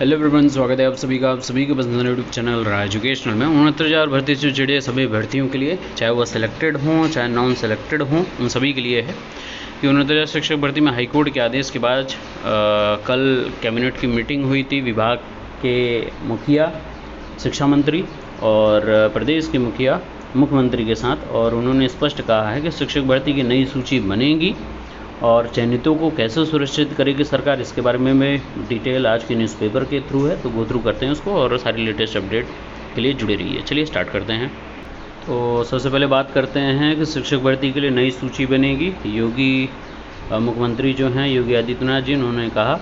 Hello everyone, स्वागत है आप सभी का, आप सभी के पसंद यूट्यूब चैनल रहा एजुकेशनल में। 69,000 भर्ती से जुड़े सभी भर्तियों के लिए, चाहे वह सिलेक्टेड हों चाहे नॉन सेलेक्टेड हों, उन सभी के लिए है कि 69,000 शिक्षक भर्ती में हाईकोर्ट के आदेश के बाद कल कैबिनेट की मीटिंग हुई थी। विभाग के मुखिया, शिक्षा मंत्री और प्रदेश के मुखिया मुख्यमंत्री के साथ, और उन्होंने स्पष्ट कहा है कि शिक्षक भर्ती की नई सूची बनेगी और चयनितों को कैसे सुरक्षित करेगी सरकार, इसके बारे में मैं डिटेल आज के न्यूज़पेपर के थ्रू है, तो गो थ्रू करते हैं उसको और सारी लेटेस्ट अपडेट के लिए जुड़े रहिए। चलिए स्टार्ट करते हैं। तो सबसे पहले बात करते हैं कि शिक्षक भर्ती के लिए नई सूची बनेगी। मुख्यमंत्री जो हैं योगी आदित्यनाथ जी, उन्होंने कहा,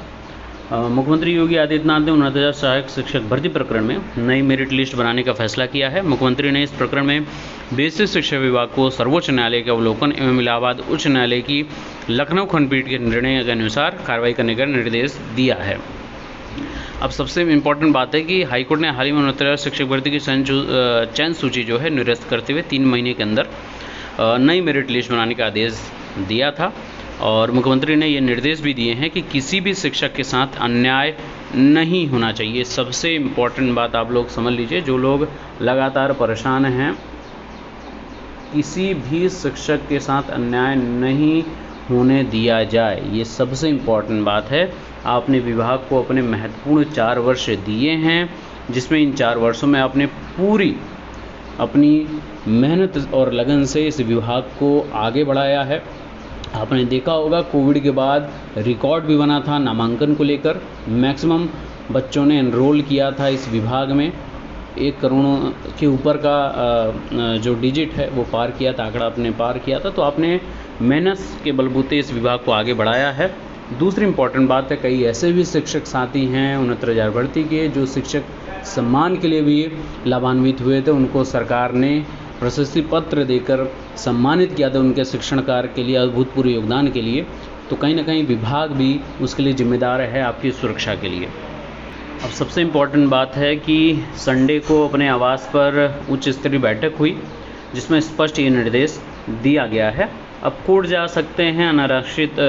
मुख्यमंत्री योगी आदित्यनाथ ने 69,000 सहायक शिक्षक भर्ती प्रकरण में नई मेरिट लिस्ट बनाने का फैसला किया है। मुख्यमंत्री ने इस प्रकरण में बेसिक शिक्षा विभाग को सर्वोच्च न्यायालय के अवलोकन एवं इलाहाबाद उच्च न्यायालय की लखनऊ खंडपीठ के निर्णय के अनुसार कार्रवाई करने का निर्देश दिया है। अब सबसे इम्पोर्टेंट बात है कि हाईकोर्ट ने हाल ही में 69,000 शिक्षक भर्ती की चयन सूची जो है निरस्त करते हुए 3 महीने के अंदर नई मेरिट लिस्ट बनाने का आदेश दिया था। और मुख्यमंत्री ने ये निर्देश भी दिए हैं कि किसी भी शिक्षक के साथ अन्याय नहीं होना चाहिए। सबसे इम्पोर्टेंट बात आप लोग समझ लीजिए, जो लोग लगातार परेशान हैं, किसी भी शिक्षक के साथ अन्याय नहीं होने दिया जाए, ये सबसे इम्पोर्टेंट बात है। आपने विभाग को अपने महत्वपूर्ण 4 वर्ष दिए हैं, जिसमें इन 4 वर्षों में आपने पूरी अपनी मेहनत और लगन से इस विभाग को आगे बढ़ाया है। आपने देखा होगा कोविड के बाद रिकॉर्ड भी बना था नामांकन को लेकर। मैक्सिमम बच्चों ने एनरोल किया था इस विभाग में, 1 करोड़ के ऊपर का जो डिजिट है वो पार किया था, आंकड़ा आपने पार किया था। तो आपने मेहनत के बलबूते इस विभाग को आगे बढ़ाया है। दूसरी इम्पॉर्टेंट बात है, कई ऐसे भी शिक्षक साथी हैं 69,000 भर्ती के जो शिक्षक सम्मान के लिए भी लाभान्वित हुए थे। उनको सरकार ने प्रशस्ति पत्र देकर सम्मानित किया था उनके शिक्षण कार्य के लिए, अभूतपूर्व योगदान के लिए। तो कहीं ना कहीं विभाग भी उसके लिए जिम्मेदार है आपकी सुरक्षा के लिए। अब सबसे इम्पॉर्टेंट बात है कि संडे को अपने आवास पर उच्च स्तरीय बैठक हुई, जिसमें स्पष्ट ये निर्देश दिया गया है। अब कोर्ट जा सकते हैं अनारक्षित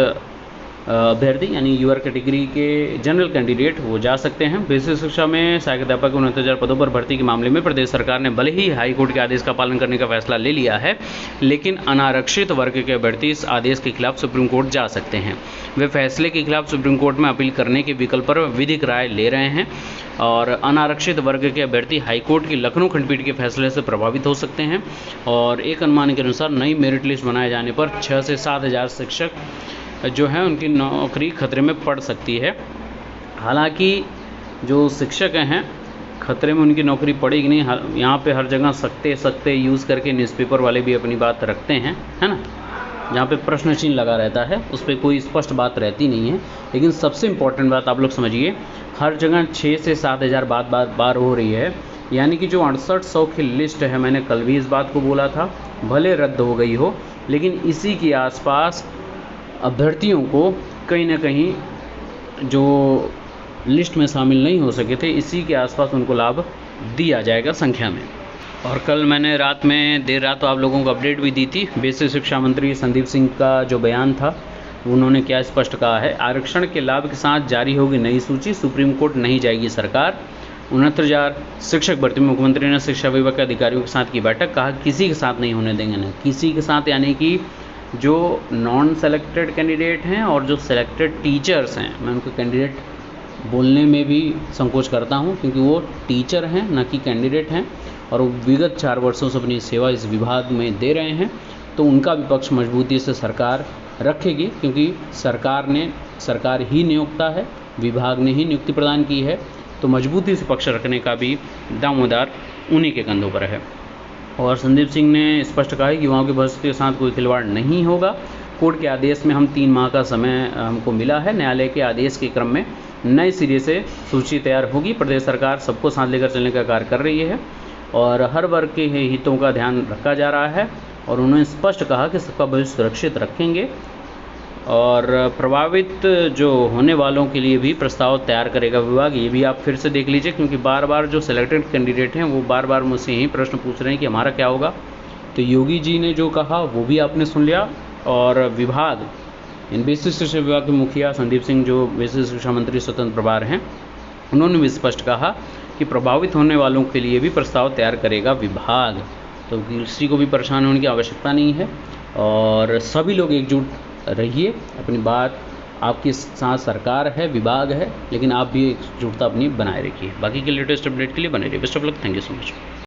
अभ्यर्थी, यानी यूआर कैटेगरी के जनरल कैंडिडेट, वो जा सकते हैं। बेसिक शिक्षा में सहायक अध्यापक 69,000 पदों पर भर्ती के मामले में प्रदेश सरकार ने भले ही हाईकोर्ट के आदेश का पालन करने का फैसला ले लिया है, लेकिन अनारक्षित वर्ग के अभ्यर्थी इस आदेश के खिलाफ सुप्रीम कोर्ट जा सकते हैं। वे फैसले के खिलाफ सुप्रीम कोर्ट में अपील करने के विकल्प पर विधिक राय ले रहे हैं। और अनारक्षित वर्ग के अभ्यर्थी हाईकोर्ट की लखनऊ खंडपीठ के फैसले से प्रभावित हो सकते हैं। और एक अनुमान के अनुसार नई मेरिट लिस्ट बनाए जाने पर 6 से 7,000 शिक्षक जो है उनकी नौकरी खतरे में पड़ सकती है। हालांकि जो शिक्षक हैं खतरे में उनकी नौकरी पड़ेगी नहीं, यहाँ पे हर जगह सकते यूज़ करके न्यूज़पेपर वाले भी अपनी बात रखते हैं, है ना। जहाँ पे प्रश्न चिन्ह लगा रहता है उस पर कोई स्पष्ट बात रहती नहीं है। लेकिन सबसे इम्पोर्टेंट बात आप लोग समझिए, हर जगह 6 से 7,000 बार हो रही है। यानी कि जो 6800 की लिस्ट है, मैंने कल भी इस बात को बोला था, भले रद्द हो गई हो, लेकिन इसी के आसपास अभ्यर्थियों को कहीं ना कहीं जो लिस्ट में शामिल नहीं हो सके थे, इसी के आसपास उनको लाभ दिया जाएगा संख्या में। और कल मैंने देर रात तो आप लोगों को अपडेट भी दी थी। बेसिक शिक्षा मंत्री संदीप सिंह का जो बयान था, उन्होंने क्या स्पष्ट कहा है, आरक्षण के लाभ के साथ जारी होगी नई सूची, सुप्रीम कोर्ट नहीं जाएगी सरकार। 69,000 शिक्षक भर्ती में मुख्यमंत्री ने शिक्षा विभाग के अधिकारियों के साथ की बैठक, कहा किसी के साथ नहीं होने देंगे ना किसी के साथ, यानी कि जो नॉन सेलेक्टेड कैंडिडेट हैं और जो सेलेक्टेड टीचर्स हैं, मैं उनको कैंडिडेट बोलने में भी संकोच करता हूं, क्योंकि वो टीचर हैं ना कि कैंडिडेट हैं, और वो विगत 4 वर्षों से अपनी सेवा इस विभाग में दे रहे हैं। तो उनका भी पक्ष मजबूती से सरकार रखेगी, क्योंकि सरकार ही नियोक्ता है, विभाग ने ही नियुक्ति प्रदान की है। तो मजबूती से पक्ष रखने का भी दामोदार उन्हीं के कंधों पर है। और संदीप सिंह ने स्पष्ट कहा है कि युवाओं के भविष्य के साथ कोई खिलवाड़ नहीं होगा। कोर्ट के आदेश में हम 3 माह का समय हमको मिला है। न्यायालय के आदेश के क्रम में नए सिरे से सूची तैयार होगी। प्रदेश सरकार सबको साथ लेकर चलने का कार्य कर रही है और हर वर्ग के हितों का ध्यान रखा जा रहा है। और उन्होंने स्पष्ट कहा कि सबका भविष्य सुरक्षित रखेंगे और प्रभावित जो होने वालों के लिए भी प्रस्ताव तैयार करेगा विभाग। ये भी आप फिर से देख लीजिए, क्योंकि बार बार जो सिलेक्टेड कैंडिडेट हैं वो बार बार मुझसे यही प्रश्न पूछ रहे हैं कि हमारा क्या होगा। तो योगी जी ने जो कहा वो भी आपने सुन लिया। और विभाग, इन बेसिक शिक्षा विभाग के मुखिया संदीप सिंह, जो बेसिक शिक्षा मंत्री स्वतंत्र प्रभार हैं, उन्होंने भी स्पष्ट कहा कि प्रभावित होने वालों के लिए भी प्रस्ताव तैयार करेगा विभाग, तो किसी को भी परेशान होने की आवश्यकता नहीं है और सभी लोग एकजुट रहिए। अपनी बात, आपके साथ सरकार है, विभाग है, लेकिन आप भी एकजुटता अपनी बनाए रखिए। बाकी के लेटेस्ट अपडेट के लिए बने रहिए। Best of luck, thank you so much.